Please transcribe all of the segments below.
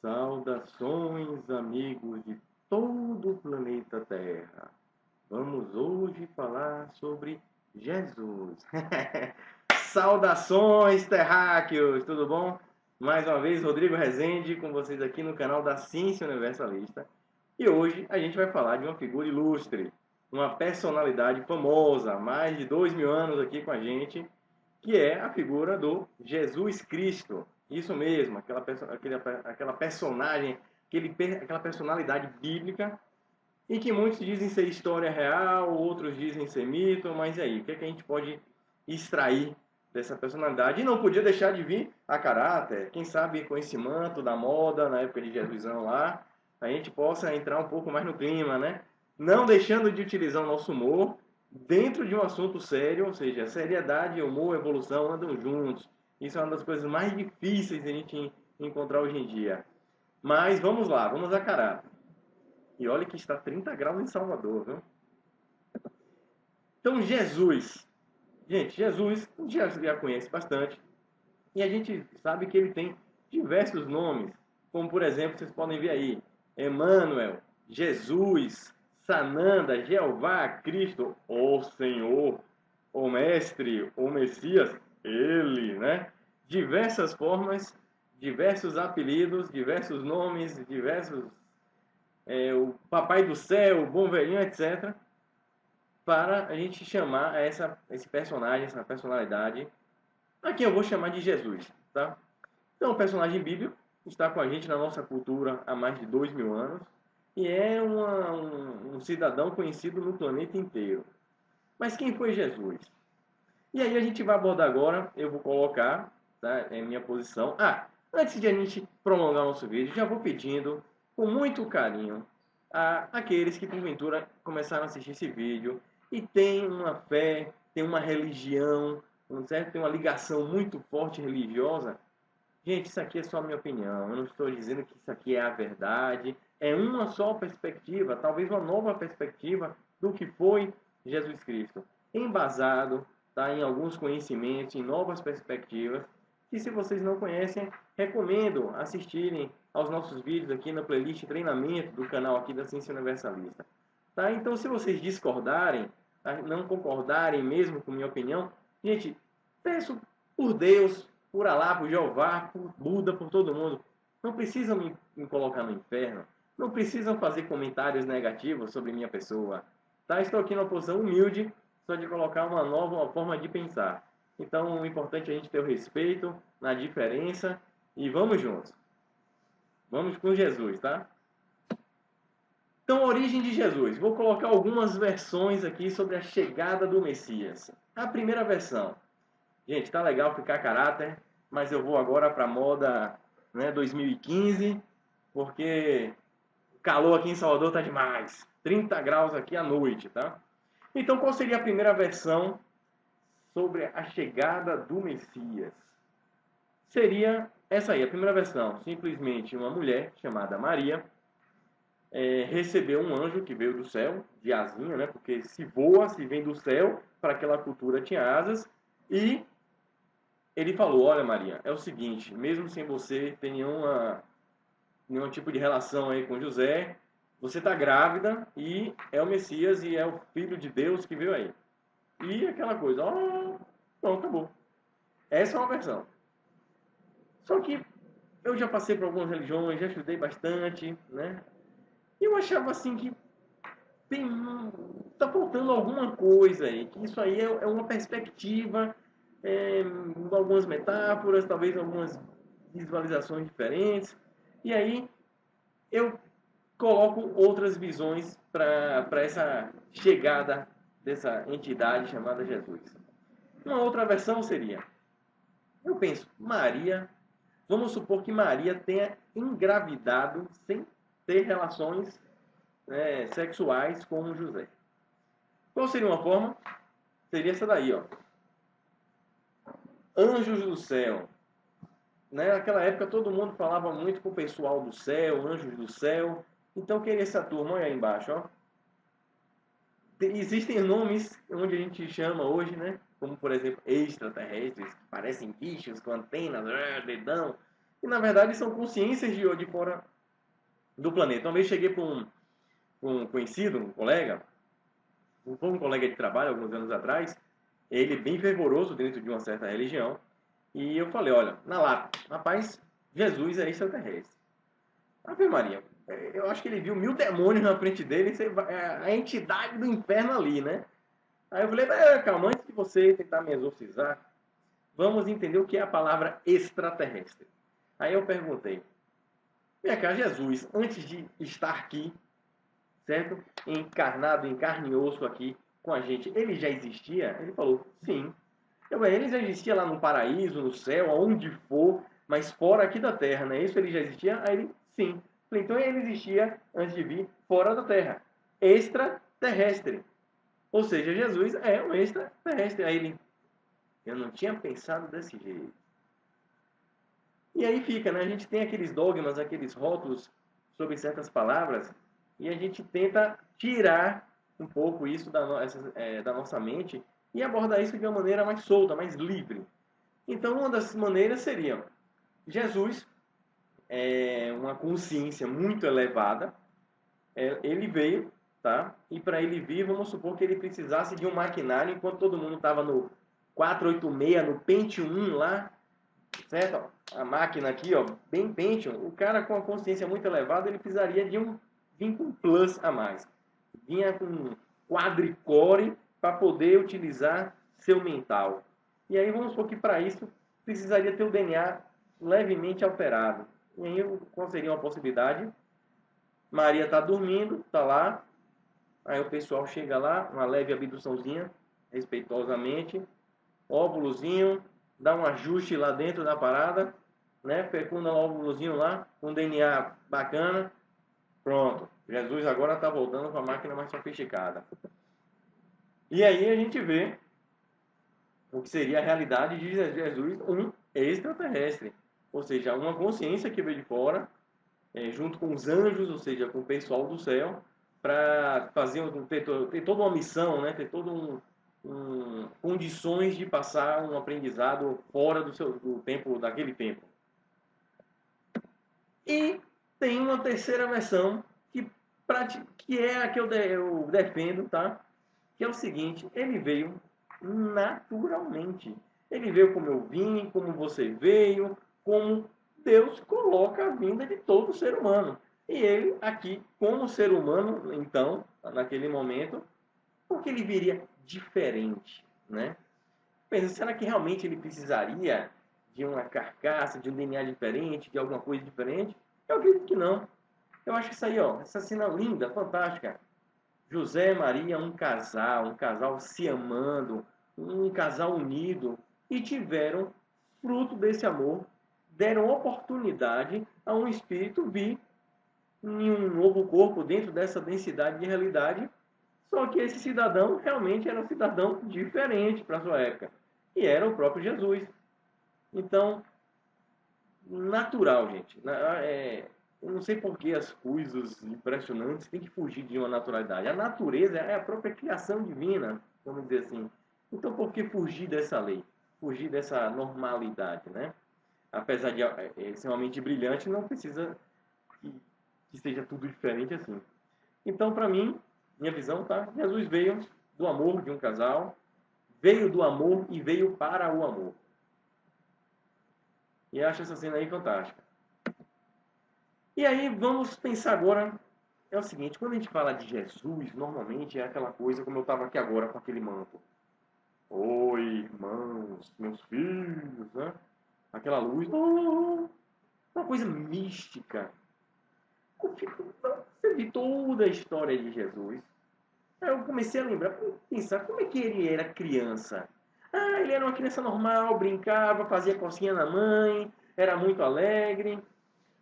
Saudações, amigos de todo o planeta Terra. Vamos hoje falar sobre Jesus. Saudações, terráqueos, tudo bom? Mais uma vez, Rodrigo Rezende com vocês aqui no canal da Ciência Universalista. E hoje a gente vai falar de uma figura ilustre, uma personalidade famosa, há mais de 2000 anos aqui com a gente, que é a figura do Jesus Cristo. Isso mesmo, aquela personagem, aquela personalidade bíblica, em que muitos dizem ser história real, outros dizem ser mito, mas e aí? O que a gente pode extrair dessa personalidade? E não podia deixar de vir a caráter. Quem sabe com esse manto da moda, na época de Jesusão lá, a gente possa entrar um pouco mais no clima, né? Não deixando de utilizar o nosso humor dentro de um assunto sério, ou seja, seriedade, humor, evolução andam juntos. Isso é uma das coisas mais difíceis de a gente encontrar hoje em dia. Mas vamos lá, vamos a caráter. E olha que está 30 graus em Salvador, viu? Então, Jesus. Gente, Jesus, a gente já conhece bastante. E a gente sabe que ele tem diversos nomes. Como, por exemplo, vocês podem ver aí. Emmanuel, Jesus, Sananda, Jeová, Cristo, o Senhor, o Mestre, o Messias, Ele, né? Diversas formas, diversos apelidos, diversos nomes, diversos o Papai do Céu, o Bom Velhinho, etc., para a gente chamar esse personagem, essa personalidade, aqui eu vou chamar de Jesus, tá? Então, o personagem bíblico está com a gente na nossa cultura há mais de 2000 anos e é um cidadão conhecido no planeta inteiro. Mas quem foi Jesus? E aí a gente vai abordar agora, eu vou colocar, tá, em minha posição. Antes de a gente prolongar nosso vídeo, já vou pedindo, com muito carinho, a aqueles que porventura começaram a assistir esse vídeo e têm uma fé, têm uma religião, certo? Tem uma ligação muito forte religiosa. Gente, isso aqui é só a minha opinião. Eu não estou dizendo que isso aqui é a verdade. É uma só perspectiva, talvez uma nova perspectiva do que foi Jesus Cristo. Embasado, tá, em alguns conhecimentos, em novas perspectivas. E se vocês não conhecem, recomendo assistirem aos nossos vídeos aqui na playlist treinamento do canal aqui da Ciência Universalista. Tá? Então, se vocês discordarem, tá, não concordarem mesmo com minha opinião, gente, peço por Deus, por Alá, por Jeová, por Buda, por todo mundo. Não precisam me colocar no inferno. Não precisam fazer comentários negativos sobre minha pessoa. Tá? Estou aqui numa posição humilde, só de colocar uma forma de pensar. Então, o importante é a gente ter o respeito na diferença e vamos juntos. Vamos com Jesus, tá? Então, a origem de Jesus. Vou colocar algumas versões aqui sobre a chegada do Messias. A primeira versão. Gente, tá legal ficar caráter, mas eu vou agora para a moda, né, 2015, porque o calor aqui em Salvador tá demais. 30 graus aqui à noite, tá? Então, qual seria a primeira versão sobre a chegada do Messias? Seria essa aí, a primeira versão. Simplesmente uma mulher chamada Maria recebeu um anjo que veio do céu, de asinha, né? Porque se voa, se vem do céu, para aquela cultura tinha asas, e ele falou: olha, Maria, é o seguinte, mesmo sem você ter nenhum tipo de relação aí com José, você está grávida e é o Messias e é o Filho de Deus que veio aí. E aquela coisa, pronto, acabou. Essa é uma versão. Só que eu já passei por algumas religiões, já estudei bastante, né? E eu achava assim que tá faltando alguma coisa aí, que isso aí é uma perspectiva, é, algumas metáforas, talvez algumas visualizações diferentes, e aí eu coloco outras visões para essa chegada dessa entidade chamada Jesus. Uma outra versão seria, eu penso, Maria, vamos supor que Maria tenha engravidado sem ter relações sexuais com José. Qual seria uma forma? Seria essa daí, ó. Anjos do céu. Né? Naquela época todo mundo falava muito com o pessoal do céu, anjos do céu. Então queria essa turma, olha aí embaixo, ó. Existem nomes onde a gente chama hoje, né? Como por exemplo extraterrestres, que parecem bichos com antenas, dedão. E na verdade são consciências de fora do planeta. Uma vez cheguei para um conhecido, um colega, um colega de trabalho, alguns anos atrás, ele bem fervoroso dentro de uma certa religião, e eu falei, olha, na lata, rapaz, Jesus é extraterrestre. Ave Maria, eu acho que ele viu 1000 demônios na frente dele, a entidade do inferno ali, né? Aí eu falei, calma, antes de você tentar me exorcizar, vamos entender o que é a palavra extraterrestre. Aí eu perguntei, vem cá, Jesus, antes de estar aqui, certo? Encarnado, em carne e osso aqui com a gente, ele já existia? Ele falou, sim. Ele já existia lá no paraíso, no céu, aonde for, mas fora aqui da Terra, não é isso? Ele já existia? Aí ele, sim. Então ele existia antes de vir fora da Terra. Extraterrestre. Ou seja, Jesus é um extraterrestre. Aí ele, eu não tinha pensado desse jeito. E aí fica, né? A gente tem aqueles dogmas, aqueles rótulos sobre certas palavras, e a gente tenta tirar um pouco isso da nossa mente e abordar isso de uma maneira mais solta, mais livre. Então, uma das maneiras seria Jesus é uma consciência muito elevada, ele veio, tá? E para ele vir, vamos supor que ele precisasse de um maquinário, enquanto todo mundo estava no 486, no Pentium 1 lá, certo? A máquina aqui, ó, bem Pentium, o cara com a consciência muito elevada, ele precisaria vir com plus a mais. Vinha com quadricore para poder utilizar seu mental. E aí vamos supor que para isso precisaria ter o DNA levemente alterado. E aí qual seria uma possibilidade? Maria está dormindo, está lá, aí o pessoal chega lá, uma leve abduçãozinha, respeitosamente, óvulozinho, dá um ajuste lá dentro da parada, né? Fecunda o óvulozinho lá, com DNA bacana, pronto. Jesus agora está voltando com a máquina mais sofisticada. E aí a gente vê o que seria a realidade de Jesus, um extraterrestre. Ou seja, uma consciência que veio de fora, junto com os anjos, ou seja, com o pessoal do céu, para ter toda uma missão, né? Ter todo condições de passar um aprendizado fora do tempo, daquele tempo. E tem uma terceira versão que é a que eu defendo, tá? Que é o seguinte, ele veio naturalmente. Ele veio como eu vim, como você veio, como Deus coloca a vinda de todo ser humano. E ele aqui, como ser humano, então, naquele momento, porque ele viria diferente, né? Pensa, será que realmente ele precisaria de uma carcaça, de um DNA diferente, de alguma coisa diferente? Eu acredito que não. Eu acho que isso aí, ó, essa cena linda, fantástica. José e Maria, um casal se amando, um casal unido, e tiveram fruto desse amor, deram oportunidade a um espírito vir em um novo corpo dentro dessa densidade de realidade. Só que esse cidadão realmente era um cidadão diferente para sua época, e era o próprio Jesus. Então, natural, gente. Eu não sei por que as coisas impressionantes têm que fugir de uma naturalidade. A natureza é a própria criação divina, vamos dizer assim. Então, por que fugir dessa lei? Fugir dessa normalidade, né? Apesar de ser uma mente brilhante, não precisa que seja tudo diferente assim. Então, para mim, minha visão, tá? Jesus veio do amor de um casal, veio do amor e veio para o amor. E eu acho essa cena aí fantástica. E aí, vamos pensar agora, é o seguinte, quando a gente fala de Jesus, normalmente é aquela coisa como eu estava aqui agora com aquele manto. Oi, irmãos, meus filhos, né? Aquela luz, uma coisa mística. Você viu toda a história de Jesus. Aí eu comecei a lembrar, pensar, como é que ele era criança? Ah, ele era uma criança normal, brincava, fazia cocinha na mãe, era muito alegre,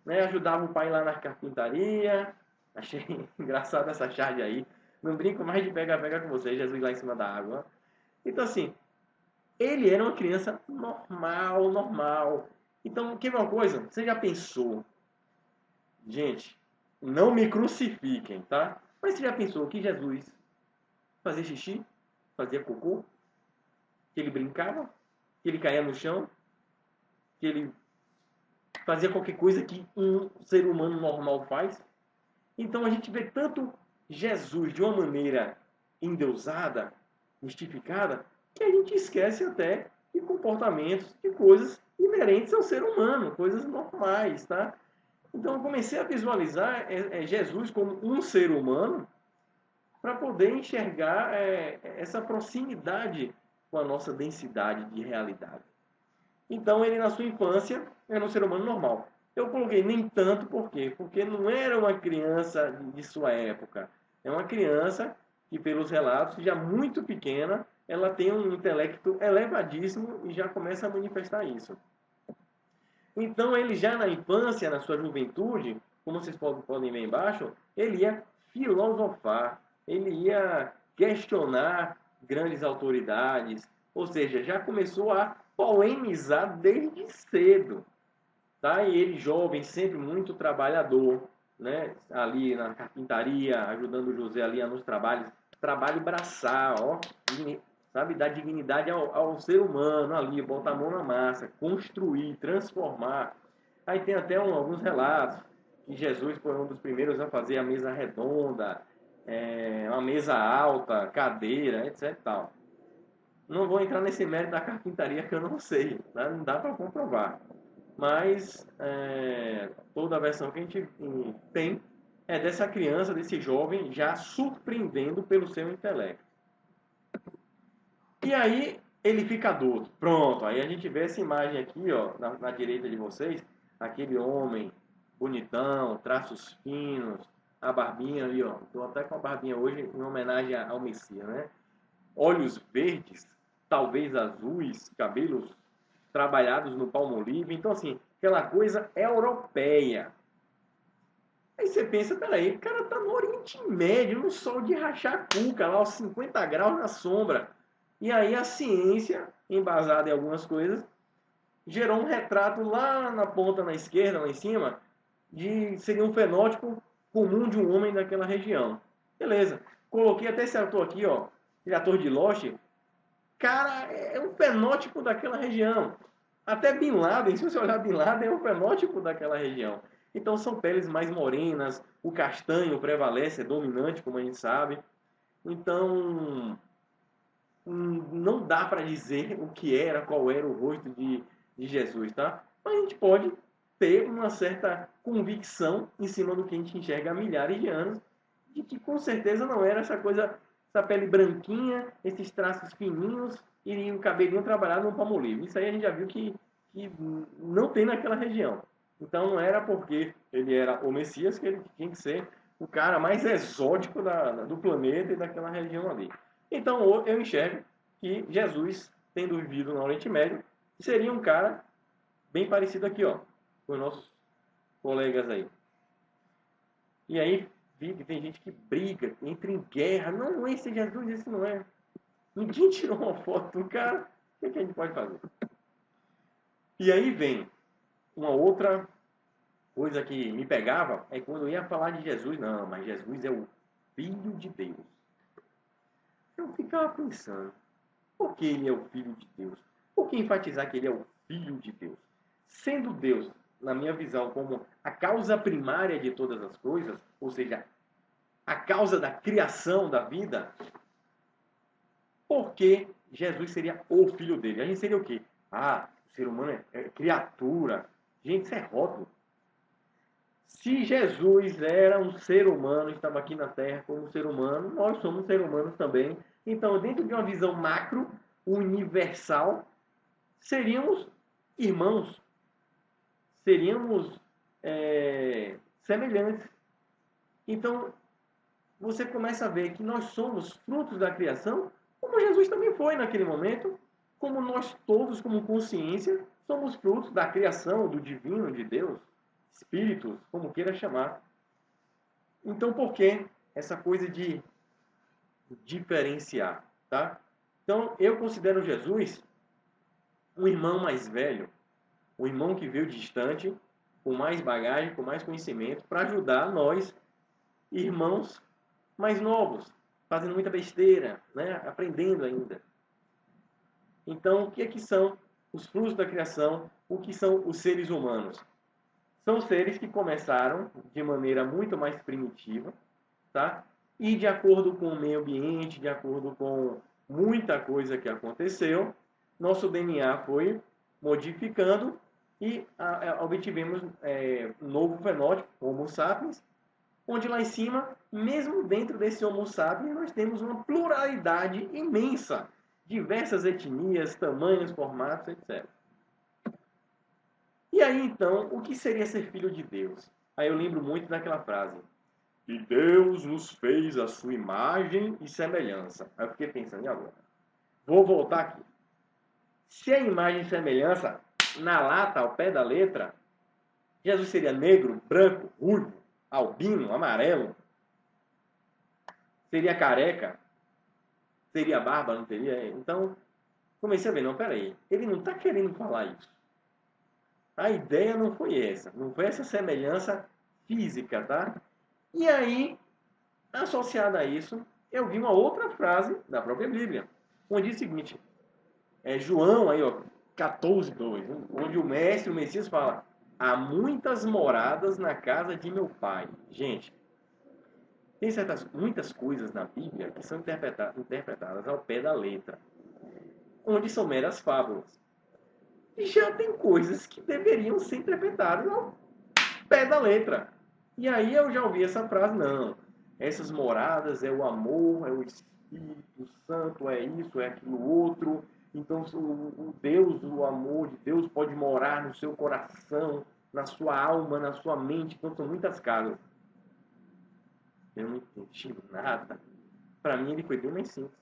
né? Ajudava o pai lá na carpintaria. Achei engraçado essa charge aí. Não brinco mais de pega-pega com você, Jesus lá em cima da água. Então, assim, ele era uma criança normal, normal. Então, quer ver uma coisa? Você já pensou? Gente, não me crucifiquem, tá? Mas você já pensou que Jesus fazia xixi? Fazia cocô? Que ele brincava? Que ele caía no chão? Que ele fazia qualquer coisa que um ser humano normal faz. Então a gente vê tanto Jesus de uma maneira endeusada, mistificada, que a gente esquece até de comportamentos, de coisas inerentes ao ser humano, coisas normais, tá? Então eu comecei a visualizar Jesus como um ser humano para poder enxergar essa proximidade com a nossa densidade de realidade. Então ele na sua infância era um ser humano normal. Eu coloquei nem tanto, por quê? Porque não era uma criança de sua época. É uma criança que, pelos relatos, já muito pequena, ela tem um intelecto elevadíssimo e já começa a manifestar isso. Então ele já na infância, na sua juventude, como vocês podem ver embaixo, ele ia filosofar, ele ia questionar grandes autoridades, ou seja, já começou a polemizar desde cedo. Tá? E ele jovem, sempre muito trabalhador, né? Ali na carpintaria, ajudando o José ali nos trabalhos, trabalho braçal, ó, sabe, dar dignidade ao ser humano ali, botar a mão na massa, construir, transformar. Aí tem até alguns relatos que Jesus foi um dos primeiros a fazer a mesa redonda, uma mesa alta, cadeira, etc. Tal. Não vou entrar nesse mérito da carpintaria que eu não sei, né? Não dá para comprovar. Mas toda a versão que a gente tem é dessa criança, desse jovem, já surpreendendo pelo seu intelecto. E aí ele fica adulto. Pronto, aí a gente vê essa imagem aqui, ó, na direita de vocês, aquele homem bonitão, traços finos, a barbinha ali, ó. Estou até com a barbinha hoje em homenagem ao Messias, né? Olhos verdes, talvez azuis, cabelos trabalhados no Palmolive. Então, assim, aquela coisa europeia. Aí você pensa, peraí, o cara tá no Oriente Médio, no sol de rachar cuca, lá aos 50 graus na sombra. E aí a ciência, embasada em algumas coisas, gerou um retrato lá na ponta, na esquerda, lá em cima, seria um fenótipo comum de um homem daquela região. Beleza. Coloquei até esse ator aqui, ó, aquele ator de Lost. Cara, é um fenótipo daquela região. Até Bin Laden, se você olhar Bin Laden, é um fenótipo daquela região. Então são peles mais morenas, o castanho prevalece, é dominante, como a gente sabe. Então, não dá para dizer o que era, qual era o rosto de Jesus, tá? Mas a gente pode ter uma certa convicção em cima do que a gente enxerga há milhares de anos, de que com certeza não era essa coisa, essa pele branquinha, esses traços fininhos e o cabelinho trabalhado no palmolive. Isso aí a gente já viu que não tem naquela região. Então não era porque ele era o Messias que ele tinha que ser o cara mais exótico do planeta e daquela região ali. Então eu enxergo que Jesus, tendo vivido no Oriente Médio, seria um cara bem parecido aqui, ó, com os nossos colegas aí. E aí vi que tem gente que briga, entra em guerra. Não, esse é Jesus, esse não é. Ninguém tirou uma foto do cara. O que a gente pode fazer? E aí vem uma outra coisa que me pegava, é quando eu ia falar de Jesus. Não, mas Jesus é o Filho de Deus. Eu ficava pensando, por que ele é o Filho de Deus? Por que enfatizar que ele é o Filho de Deus? Sendo Deus, na minha visão, como a causa primária de todas as coisas, ou seja, a causa da criação da vida, por que Jesus seria o Filho dele? A gente seria o quê? Ah, o ser humano é criatura. Gente, isso é rótulo. Se Jesus era um ser humano, estava aqui na Terra como ser humano, nós somos seres humanos também. Então, dentro de uma visão macro, universal, seríamos irmãos, seríamos semelhantes. Então, você começa a ver que nós somos frutos da criação, como Jesus também foi naquele momento, como nós todos, como consciência, somos frutos da criação, do divino, de Deus, espíritos, como queira chamar. Então, por que essa coisa de diferenciar, tá? Então, eu considero Jesus um irmão mais velho, um irmão que veio distante, com mais bagagem, com mais conhecimento, para ajudar nós, irmãos mais novos, fazendo muita besteira, né? Aprendendo ainda. Então, o que é que são os frutos da criação? O que são os seres humanos? São seres que começaram de maneira muito mais primitiva, tá? E de acordo com o meio ambiente, de acordo com muita coisa que aconteceu, nosso DNA foi modificando e obtivemos um novo fenótipo, Homo sapiens, onde lá em cima, mesmo dentro desse Homo sapiens, nós temos uma pluralidade imensa, diversas etnias, tamanhos, formatos, etc. E aí, então, o que seria ser filho de Deus? Aí eu lembro muito daquela frase, e Deus nos fez a sua imagem e semelhança. Aí eu fiquei pensando, e agora? Vou voltar aqui. Se a imagem e semelhança, na lata, ao pé da letra, Jesus seria negro, branco, ruivo, albino, amarelo, seria careca, seria barba, não teria? Então, comecei a ver, não, peraí, ele não está querendo falar isso. A ideia não foi essa, não foi essa semelhança física, tá? E aí, associada a isso, eu vi uma outra frase da própria Bíblia, onde diz o seguinte, João, aí, ó, 14:2, onde o mestre, o Messias fala, há muitas moradas na casa de meu pai. Gente, tem muitas coisas na Bíblia que são interpretadas ao pé da letra, onde são meras fábulas. E já tem coisas que deveriam ser interpretadas ao pé da letra. E aí eu já ouvi essa frase, não, essas moradas é o amor, é o Espírito Santo, é isso, é aquilo outro. Então o Deus, o amor de Deus pode morar no seu coração, na sua alma, na sua mente. Então são muitas casas. Eu não entendi nada. Para mim ele foi bem mais simples.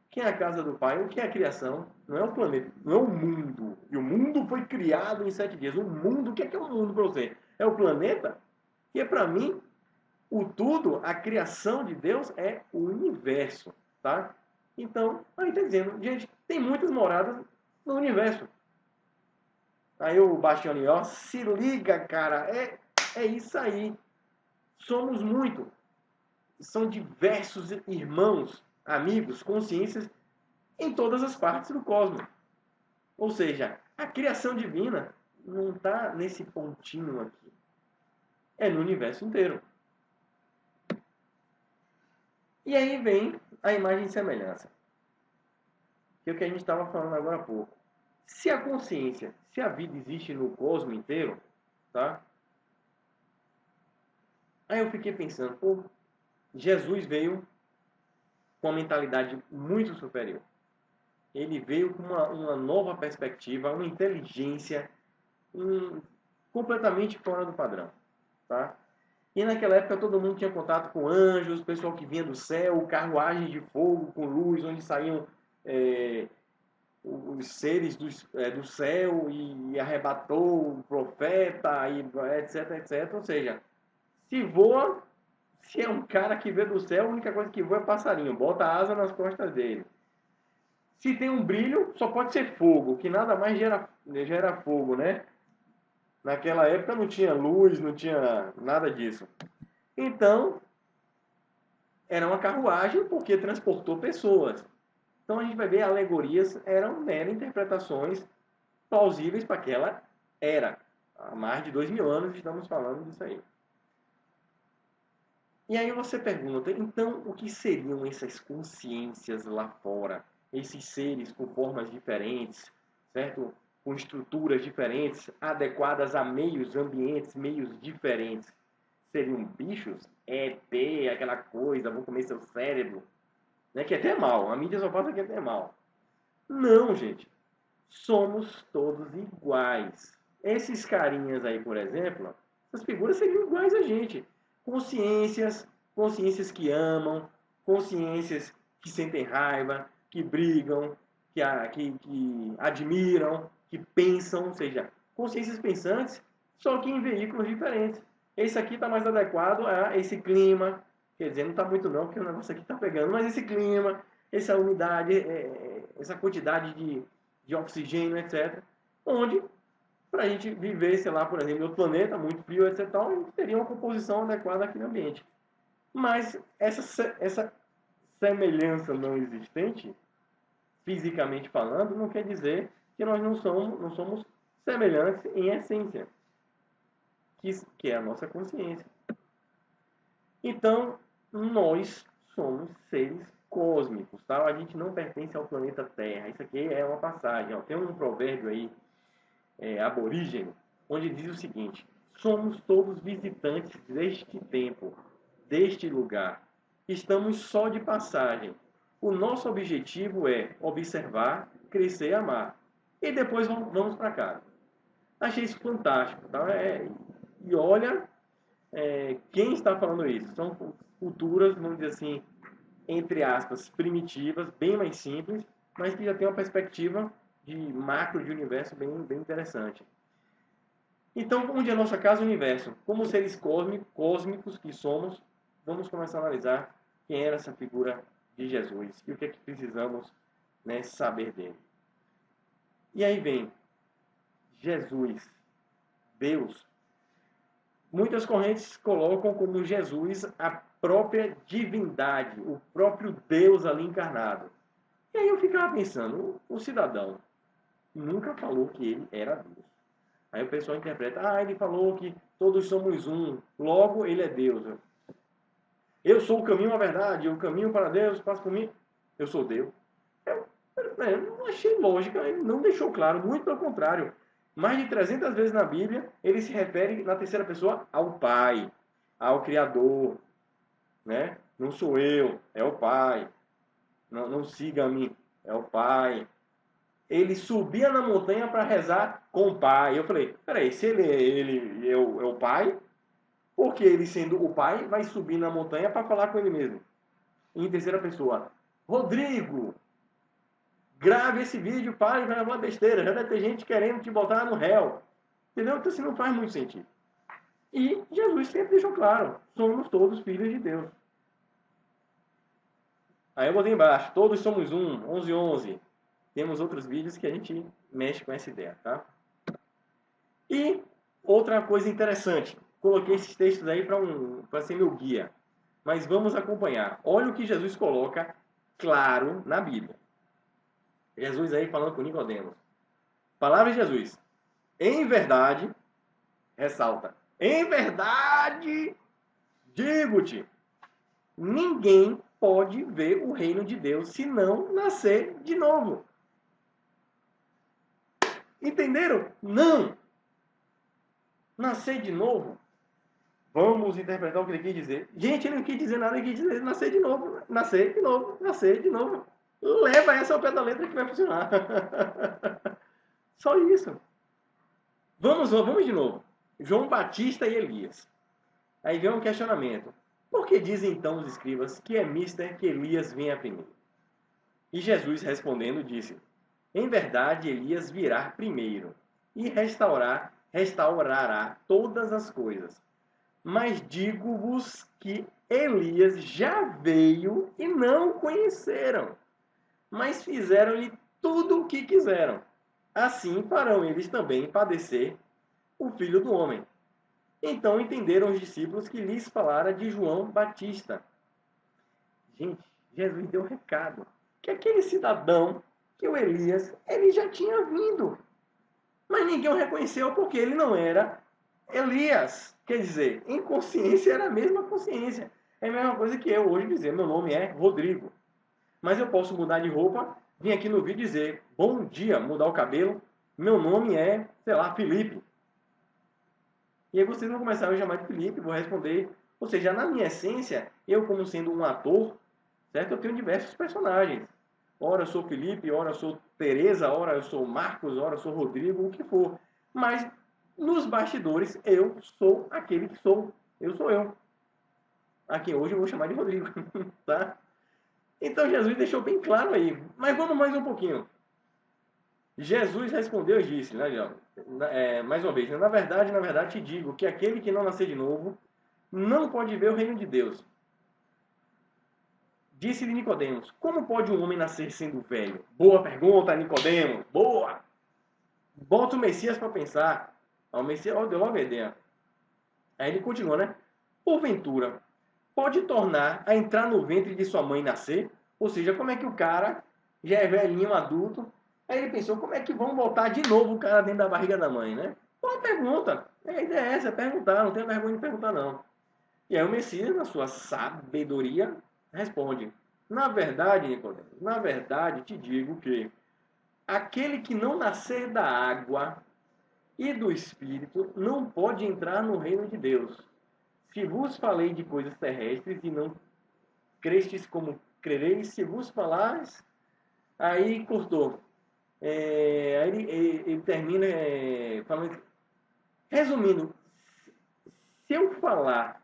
O que é a casa do Pai? O que é a criação? Não é o planeta, não é o mundo. E o mundo foi criado em 7 dias. O mundo, o que é o mundo para você? É o planeta? E para mim, o tudo, a criação de Deus é o universo, tá? Então, aí está dizendo, gente, tem muitas moradas no universo. Aí o baixinho ali, ó, se liga, cara, é isso aí. Somos muito. São diversos irmãos, amigos, consciências em todas as partes do cosmos. Ou seja, a criação divina não está nesse pontinho aqui. É no universo inteiro. E aí vem a imagem e semelhança. Que é o que a gente estava falando agora há pouco. Se a consciência, se a vida existe no cosmos inteiro, tá? Aí eu fiquei pensando, pô, Jesus veio com uma mentalidade muito superior. Ele veio com uma nova perspectiva, uma inteligência completamente fora do padrão, tá? E naquela época todo mundo tinha contato com anjos, pessoal que vinha do céu, carruagens de fogo com luz, onde saíam os seres do céu e arrebatou o profeta, e etc, etc. Ou seja, se voa, se é um cara que vê do céu, a única coisa que voa é passarinho, bota a asa nas costas dele. Se tem um brilho, só pode ser fogo, que nada mais gera fogo, né? Naquela época não tinha luz, não tinha nada disso. Então, era uma carruagem porque transportou pessoas. Então a gente vai ver alegorias eram meras interpretações plausíveis para aquela era. Há mais de 2000 anos estamos falando disso aí. E aí você pergunta, então o que seriam essas consciências lá fora? Esses seres com formas diferentes, certo? Com estruturas diferentes, adequadas a meios, ambientes, meios diferentes. Seriam bichos? ET, aquela coisa, vão comer seu cérebro. Né? Que é até mal, a mídia só fala que é até mal. Não, gente. Somos todos iguais. Esses carinhas aí, por exemplo, essas figuras seriam iguais a gente. Consciências que amam, consciências que sentem raiva, que brigam, que admiram, que pensam, ou seja, consciências pensantes, só que em veículos diferentes. Esse aqui está mais adequado a esse clima, quer dizer, não está muito não, porque o negócio aqui está pegando, mas esse clima, essa umidade, essa quantidade de oxigênio, etc. Onde, para a gente viver, sei lá, por exemplo, em outro planeta, muito frio, etc., a gente teria uma composição adequada aqui no ambiente. Mas essa semelhança não existente, fisicamente falando, não quer dizer que nós não somos semelhantes em essência. que é a nossa consciência. Então, nós somos seres cósmicos, tá? A gente não pertence ao planeta Terra. Isso aqui é uma passagem, ó. Tem um provérbio aí, aborígene, onde diz o seguinte: somos todos visitantes deste tempo, deste lugar. Estamos só de passagem. O nosso objetivo é observar, crescer e amar. E depois vamos para casa. Achei isso fantástico, tá? E olha, quem está falando isso? São culturas, vamos dizer assim, entre aspas, primitivas, bem mais simples, mas que já tem uma perspectiva de macro de universo bem interessante. Então, onde é a nossa casa, o universo? Como seres cósmicos que somos, vamos começar a analisar quem era essa figura de Jesus e o que é que precisamos, né, saber dele. E aí vem Jesus, Deus. Muitas correntes colocam como Jesus a própria divindade, o próprio Deus ali encarnado. E aí eu ficava pensando, o cidadão nunca falou que ele era Deus. Aí o pessoal interpreta, ele falou que todos somos um, logo ele é Deus. Eu sou o caminho à verdade, o caminho para Deus passa por mim, eu sou Deus. Eu não achei lógica, ele não deixou claro, muito pelo contrário. Mais de 300 vezes na Bíblia, ele se refere na terceira pessoa ao Pai, ao Criador. Né? Não sou eu, é o Pai. Não siga a mim, é o Pai. Ele subia na montanha para rezar com o Pai. Eu falei, peraí, se ele é o Pai, porque ele sendo o Pai, vai subir na montanha para falar com ele mesmo. Em terceira pessoa, Rodrigo, grave esse vídeo, pare de falar besteira. Já deve ter gente querendo te botar no réu. Entendeu? Então, assim, não faz muito sentido. E Jesus sempre deixou claro, somos todos filhos de Deus. Aí eu botei embaixo, todos somos um, 11:11. Temos outros vídeos que a gente mexe com essa ideia, tá? E outra coisa interessante, coloquei esses textos aí para ser meu guia. Mas vamos acompanhar. Olha o que Jesus coloca claro na Bíblia. Jesus aí falando com Nicodemos. Palavra de Jesus. Em verdade, ressalta. Em verdade, digo-te, ninguém pode ver o reino de Deus se não nascer de novo. Entenderam? Não. Nascer de novo. Vamos interpretar o que ele quis dizer. Gente, ele não quis dizer nada, ele quis dizer nascer de novo. Nascer de novo, nascer de novo. Leva essa ao pé da letra que vai funcionar. Só isso. Vamos de novo. João Batista e Elias. Aí vem um questionamento. Por que dizem então os escribas que é mister que Elias venha primeiro? E Jesus respondendo disse: em verdade, Elias virá primeiro e restaurará todas as coisas. Mas digo-vos que Elias já veio e não o conheceram, mas fizeram-lhe tudo o que quiseram. Assim farão eles também padecer o Filho do Homem. Então entenderam os discípulos que lhes falara de João Batista. Gente, Jesus deu um recado. Que aquele cidadão, que o Elias, ele já tinha vindo. Mas ninguém o reconheceu porque ele não era Elias. Quer dizer, em consciência era a mesma consciência. É a mesma coisa que eu hoje dizer, meu nome é Rodrigo. Mas eu posso mudar de roupa, vir aqui no vídeo dizer, bom dia, mudar o cabelo, meu nome é, sei lá, Felipe. E aí vocês vão começar a me chamar de Felipe, vou responder. Ou seja, na minha essência, eu como sendo um ator, certo? Eu tenho diversos personagens. Ora eu sou Felipe, ora eu sou Tereza, ora eu sou Marcos, ora eu sou Rodrigo, o que for. Mas nos bastidores eu sou aquele que sou. Eu sou eu. A quem hoje eu vou chamar de Rodrigo. Tá? Então Jesus deixou bem claro aí. Mas vamos mais um pouquinho. Jesus respondeu e disse, né, mais uma vez, na verdade te digo que aquele que não nascer de novo não pode ver o reino de Deus. Disse-lhe Nicodemos, como pode um homem nascer sendo velho? Boa pergunta, Nicodemos, boa! Bota o Messias para pensar. O Messias deu logo a ideia. Aí ele continua, né? Porventura, pode tornar a entrar no ventre de sua mãe e nascer? Ou seja, como é que o cara já é velhinho, adulto? Aí ele pensou, como é que vão botar de novo o cara dentro da barriga da mãe, né? Só pergunta. A ideia é essa, é perguntar, não tem vergonha de perguntar, não. E aí o Messias, na sua sabedoria, responde. Na verdade, Nicodemo, na verdade te digo que aquele que não nascer da água e do Espírito não pode entrar no reino de Deus. Se vos falei de coisas terrestres e não crestes como crereis, se vos falares, aí cortou. Aí ele termina falando, resumindo, se eu falar,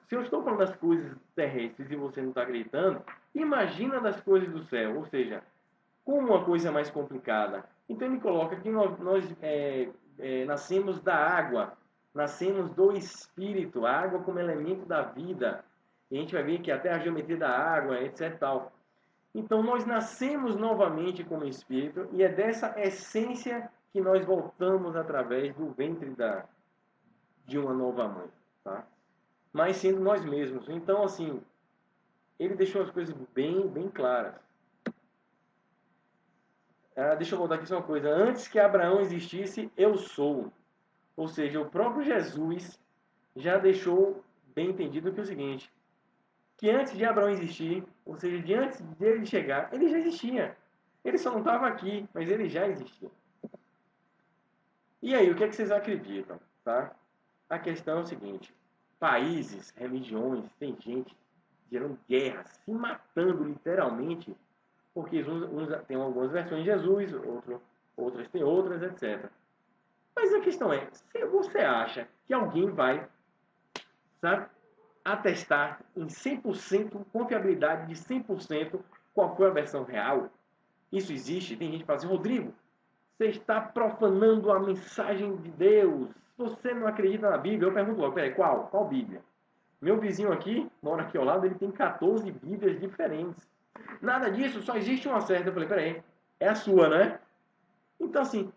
se eu estou falando das coisas terrestres e você não está acreditando, imagina das coisas do céu, ou seja, com uma coisa mais complicada. Então ele coloca que nós nascemos da água, nascemos do Espírito, a água como elemento da vida. E a gente vai ver que até a geometria da água, etc. Tal. Então nós nascemos novamente como Espírito e é dessa essência que nós voltamos através do ventre de uma nova mãe. Tá? Mas sendo nós mesmos. Então, assim, ele deixou as coisas bem claras. Deixa eu voltar aqui só uma coisa. Antes que Abraão existisse, eu sou. Ou seja, o próprio Jesus já deixou bem entendido que é o seguinte, que antes de Abraão existir, ou seja, de antes dele chegar, ele já existia. Ele só não estava aqui, mas ele já existia. E aí, o que é que vocês acreditam? Tá? A questão é o seguinte, países, religiões, tem gente gerando guerras, se matando literalmente, porque uns têm algumas versões de Jesus, outras têm outras, etc. Mas a questão é, se você acha que alguém vai, sabe, atestar em 100%, confiabilidade de 100%, qual foi a versão real? Isso existe? Tem gente que fala assim, Rodrigo, você está profanando a mensagem de Deus. Você não acredita na Bíblia? Eu pergunto logo, peraí, qual Bíblia? Meu vizinho aqui, mora aqui ao lado, ele tem 14 Bíblias diferentes. Nada disso, só existe uma certa. Eu falei, peraí, é a sua, né? Então, assim,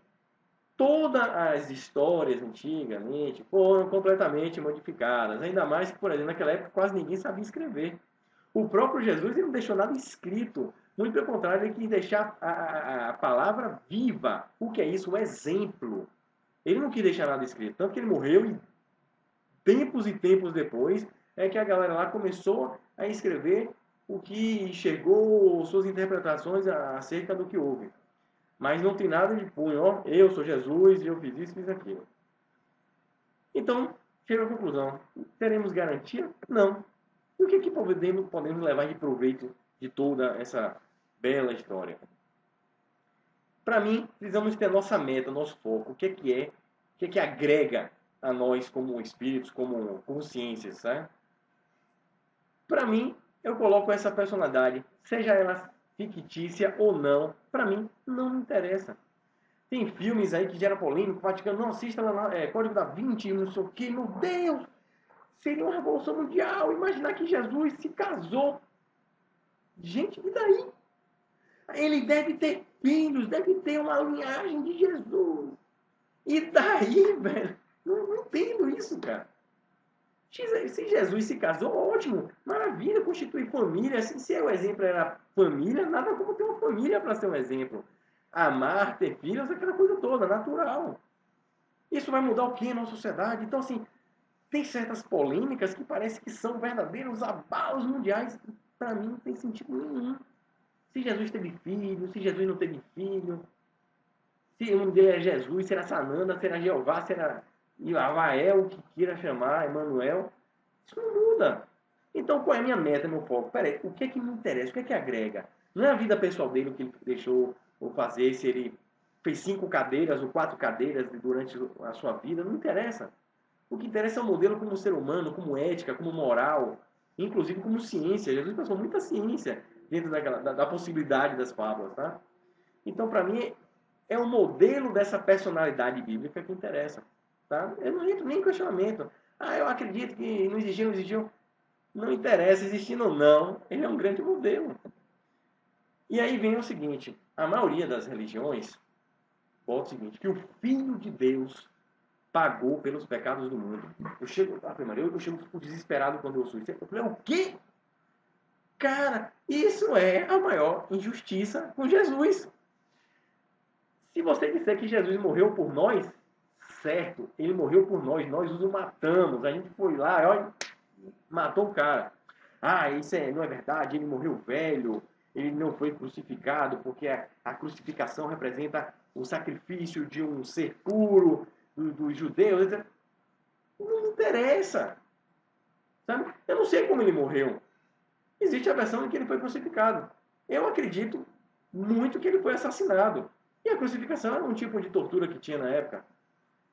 todas as histórias antigamente foram completamente modificadas. Ainda mais que, por exemplo, naquela época quase ninguém sabia escrever. O próprio Jesus ele não deixou nada escrito. Muito pelo contrário, ele quis deixar a palavra viva. O que é isso? O exemplo. Ele não quis deixar nada escrito. Tanto que ele morreu e tempos e tempos depois é que a galera lá começou a escrever o que chegou, suas interpretações acerca do que houve. Mas não tem nada de punho, ó, eu sou Jesus e eu fiz isso, fiz aquilo. Então, chega à conclusão. Teremos garantia? Não. E o que podemos levar de proveito de toda essa bela história? Para mim, precisamos ter nossa meta, nosso foco. O que agrega a nós como espíritos, como ciências, sabe? Para mim, eu coloco essa personalidade, seja ela fictícia ou não, para mim, não me interessa. Tem filmes aí que geram polêmica, o Vaticano não assista Código da Vinci, não sei o que, meu Deus! Seria uma revolução mundial, imaginar que Jesus se casou. Gente, e daí? Ele deve ter filhos, deve ter uma linhagem de Jesus. E daí, velho? Não entendo isso, cara. Se Jesus se casou, ótimo, maravilha, constituir família. Se o exemplo era família, nada como ter uma família para ser um exemplo. Amar, ter filhos, aquela coisa toda, natural. Isso vai mudar o que na sociedade? Então, assim, tem certas polêmicas que parece que são verdadeiros abalos mundiais. Para mim, não tem sentido nenhum. Se Jesus teve filho, se Jesus não teve filho, se o nome dele é Jesus, será Sananda, será Jeová, será Avael, o que queira chamar, Emanuel. Isso não muda. Então, qual é a minha meta, meu foco? Peraí, o que é que me interessa? O que é que agrega? Não é a vida pessoal dele o que ele deixou ou fazer, se ele fez 5 cadeiras ou 4 cadeiras durante a sua vida, não interessa. O que interessa é o modelo como ser humano, como ética, como moral, inclusive como ciência. Jesus passou muita ciência dentro da possibilidade das fábulas, tá? Então, para mim, é o modelo dessa personalidade bíblica que interessa, tá? Eu não entro nem em questionamento. Eu acredito que não existiu. Não interessa, existindo ou não, ele é um grande modelo. E aí vem o seguinte, a maioria das religiões bota o seguinte, que o Filho de Deus pagou pelos pecados do mundo. Eu chego desesperado quando eu ouço isso. Eu falei, o quê? Cara, isso é a maior injustiça com Jesus. Se você disser que Jesus morreu por nós, certo, ele morreu por nós o matamos, a gente foi lá, olha, matou o cara. Ah, isso não é verdade, ele morreu velho, ele não foi crucificado, porque a crucificação representa o sacrifício de um ser puro, dos judeus, etc. Não interessa, sabe? Eu não sei como ele morreu. Existe a versão de que ele foi crucificado. Eu acredito muito que ele foi assassinado. E a crucificação era um tipo de tortura que tinha na época.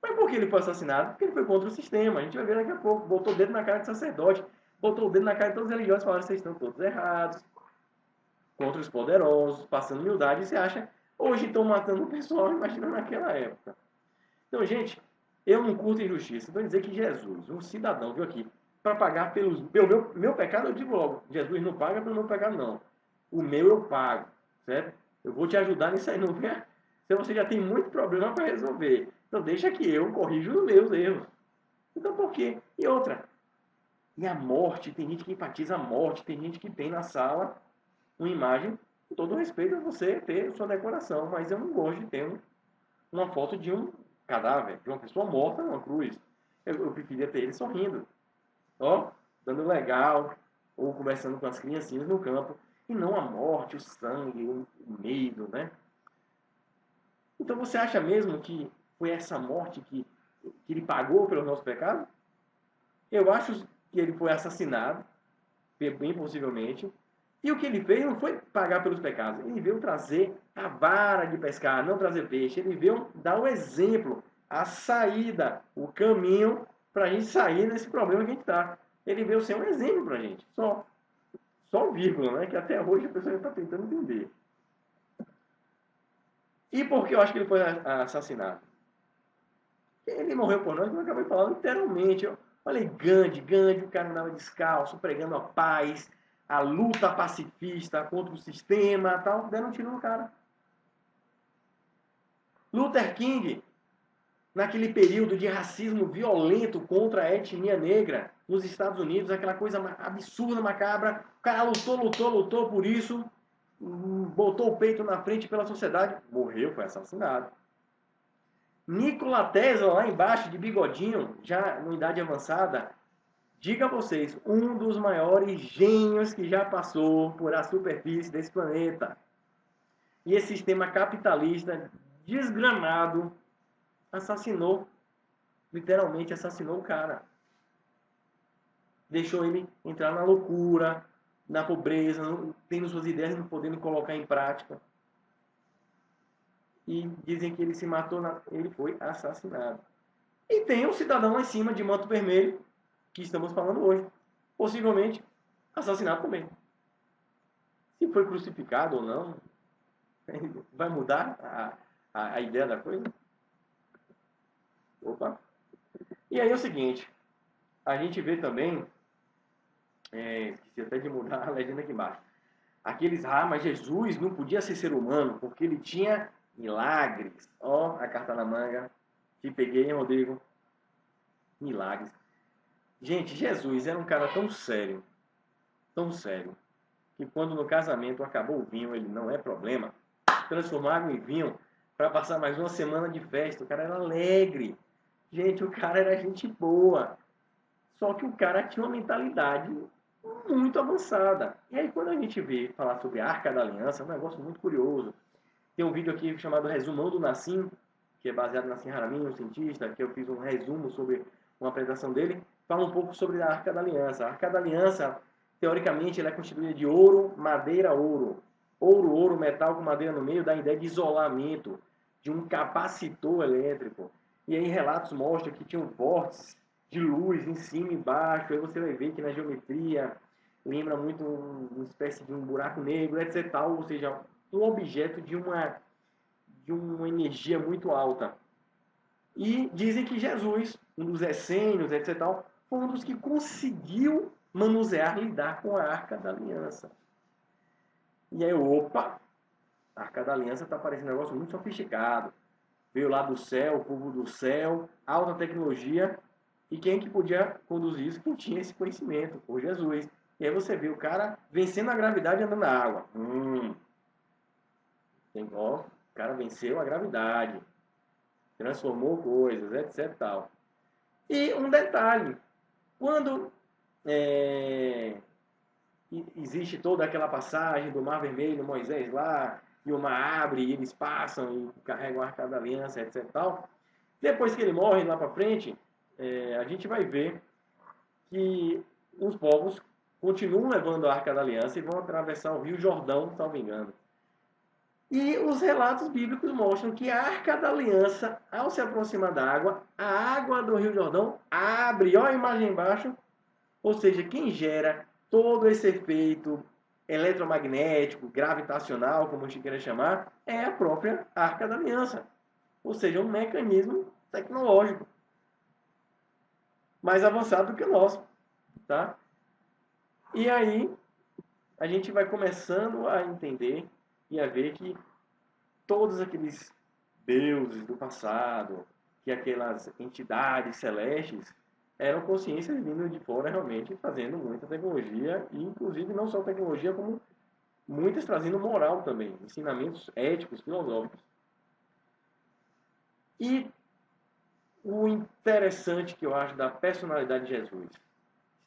Mas por que ele foi assassinado? Porque ele foi contra o sistema. A gente vai ver daqui a pouco. Botou o dedo na cara de sacerdote, botou o dedo na cara de todos os religiosos e falaram: vocês estão todos errados, contra os poderosos, passando humildade. E você acha, hoje estão matando o pessoal, imagina naquela época. Então, gente, eu não curto injustiça. Vou dizer que Jesus, um cidadão, veio aqui para pagar pelo meu pecado. Eu digo logo: Jesus não paga pelo meu pecado, não. O meu eu pago, certo? Eu vou te ajudar nisso aí, não venha. Se você já tem muito problema para resolver, então deixa que eu corrijo os meus erros. Então por quê? E outra, e a morte, tem gente que enfatiza a morte, tem gente que tem na sala uma imagem, com todo respeito a você ter sua decoração, mas eu não gosto de ter uma foto de um cadáver, de uma pessoa morta numa cruz. Eu preferia ter ele sorrindo, ó, dando legal, ou conversando com as criancinhas no campo, e não a morte, o sangue, o medo, né? Então você acha mesmo que foi essa morte que ele pagou pelo nosso pecado? Eu acho que ele foi assassinado, bem possivelmente, e o que ele fez não foi pagar pelos pecados, ele veio trazer a vara de pescar, não trazer peixe, ele veio dar o exemplo, a saída, o caminho para a gente sair desse problema que a gente está. Ele veio ser um exemplo para a gente, só vírgula, né? Que até hoje a pessoa está tentando entender. E por que eu acho que ele foi assassinado? Ele morreu por nós, como eu acabei de falar, literalmente. Eu falei, Gandhi, o cara andava descalço, pregando a paz, a luta pacifista contra o sistema e tal, deram um tiro no cara. Luther King, naquele período de racismo violento contra a etnia negra nos Estados Unidos, aquela coisa absurda, macabra, o cara lutou por isso, botou o peito na frente pela sociedade, morreu, foi assassinado. Nikola Tesla, lá embaixo, de bigodinho, já na idade avançada, diga a vocês, um dos maiores gênios que já passou por a superfície desse planeta. E esse sistema capitalista desgramado assassinou, literalmente assassinou o cara. Deixou ele entrar na loucura, na pobreza, tendo suas ideias, não podendo colocar em prática. E dizem que ele se matou, ele foi assassinado. E tem um cidadão lá em cima de manto vermelho, que estamos falando hoje, possivelmente assassinado também. Se foi crucificado ou não, vai mudar a ideia da coisa? Opa! E aí é o seguinte, a gente vê também, esqueci até de mudar a legenda aqui embaixo, mas Jesus não podia ser humano, porque ele tinha milagres. Ó, a carta na manga, te peguei, hein, Rodrigo? Milagres. Gente, Jesus era um cara tão sério, que quando no casamento acabou o vinho, ele não é problema. Transformar água em vinho para passar mais uma semana de festa. O cara era alegre. Gente, o cara era gente boa. Só que o cara tinha uma mentalidade muito avançada. E aí quando a gente vê falar sobre a Arca da Aliança, é um negócio muito curioso. Tem um vídeo aqui chamado Resumão do Nassim, que é baseado no Nassim Haramein, um cientista, que eu fiz um resumo sobre uma apresentação dele, fala um pouco sobre a Arca da Aliança. A Arca da Aliança, teoricamente, ela é constituída de ouro, madeira, ouro. Ouro, metal com madeira no meio, dá a ideia de isolamento, de um capacitor elétrico. E aí relatos mostram que tinham vórtices de luz em cima e embaixo. Aí você vai ver que na geometria lembra muito uma espécie de um buraco negro, etc. Ou seja, um objeto de uma energia muito alta. E dizem que Jesus, um dos essênios, etc., foi um dos que conseguiu manusear, lidar com a Arca da Aliança. E aí, opa, a Arca da Aliança está parecendo um negócio muito sofisticado. Veio lá do céu, o povo do céu, alta tecnologia. E quem que podia conduzir isso? Quem tinha esse conhecimento, por Jesus. E aí você vê o cara vencendo a gravidade andando na água. O cara venceu a gravidade. transformou coisas, etc. Tal. E um detalhe, quando existe toda aquela passagem do Mar Vermelho, Moisés lá, e o mar abre, e eles passam e carregam a Arca da Aliança, etc. Tal. Depois que ele morre lá para frente, a gente vai ver que os povos continuam levando a Arca da Aliança e vão atravessar o Rio Jordão, salvo engano. E os relatos bíblicos mostram que a Arca da Aliança, ao se aproximar da água, a água do Rio Jordão abre, olha a imagem embaixo, ou seja, quem gera todo esse efeito eletromagnético, gravitacional, como a gente queira chamar, é a própria Arca da Aliança. Ou seja, um mecanismo tecnológico mais avançado do que o nosso. Tá? E aí a gente vai começando a entender e a ver que todos aqueles deuses do passado, que aquelas entidades celestes, eram consciências vindo de fora realmente, fazendo muita tecnologia, e inclusive não só tecnologia, como muitas trazendo moral também, ensinamentos éticos, filosóficos. E o interessante que eu acho da personalidade de Jesus,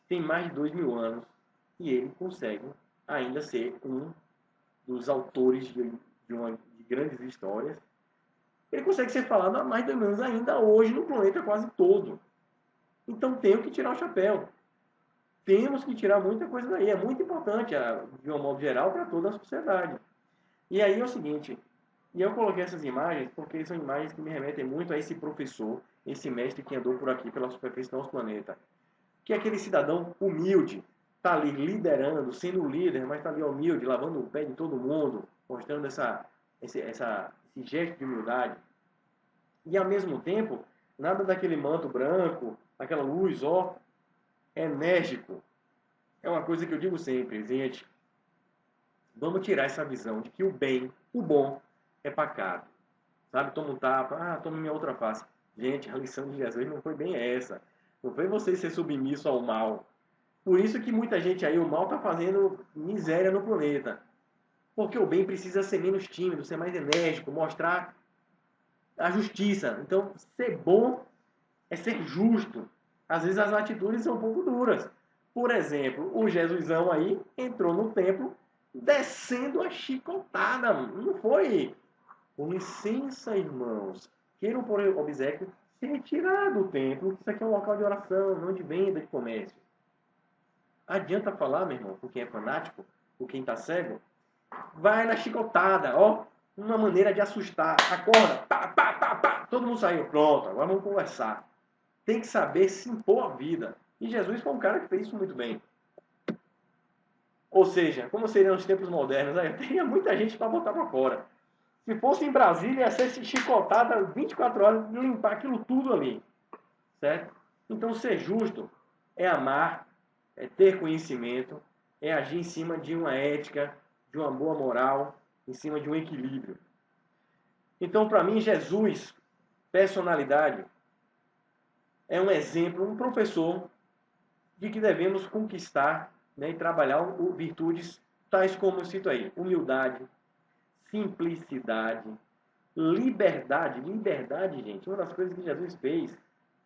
tem mais de 2000 anos, e ele consegue ainda ser um dos autores de grandes histórias. Ele consegue ser falado há mais de 2000 anos ainda hoje no planeta quase todo. Então tenho que tirar o chapéu. Temos que tirar muita coisa daí. É muito importante, de um modo geral, para toda a sociedade. E aí é o seguinte, e eu coloquei essas imagens porque são imagens que me remetem muito a esse professor, esse mestre que andou por aqui pela superfície do nosso planeta. Que é aquele cidadão humilde, está ali liderando, sendo líder, mas está ali humilde, lavando o pé de todo mundo, mostrando esse gesto de humildade. E ao mesmo tempo, nada daquele manto branco, aquela luz, enérgico. É uma coisa que eu digo sempre, gente, vamos tirar essa visão de que o bem, o bom, é pacato. Sabe, toma um tapa, toma minha outra face. Gente, a lição de Jesus não foi bem essa. Não foi você ser submisso ao mal. Por isso que muita gente aí, o mal está fazendo miséria no planeta. Porque o bem precisa ser menos tímido, ser mais enérgico, mostrar a justiça. Então, ser bom é ser justo. Às vezes as atitudes são um pouco duras. Por exemplo, o Jesusão aí entrou no templo descendo a chicotada. Não foi, com licença, irmãos, queiram por obséquio se retirar do templo, que isso aqui é um local de oração, não de venda, de comércio. Adianta falar, meu irmão, com quem é fanático, com quem está cego? Vai na chicotada, uma maneira de assustar. Acorda, pá, pá, pá, pá. Todo mundo saiu, pronto, agora vamos conversar. Tem que saber se impor a vida. E Jesus foi um cara que fez isso muito bem. Ou seja, como seriam os tempos modernos? Aí teria muita gente para botar para fora. Se fosse em Brasília, ia ser chicotada 24 horas de limpar aquilo tudo ali. Certo? Então, ser justo é amar, é ter conhecimento, é agir em cima de uma ética, de uma boa moral, em cima de um equilíbrio. Então, para mim, Jesus, personalidade, é um exemplo, um professor de que devemos conquistar, né, e trabalhar virtudes tais como eu cito aí: humildade, simplicidade, liberdade. Liberdade, gente, uma das coisas que Jesus fez,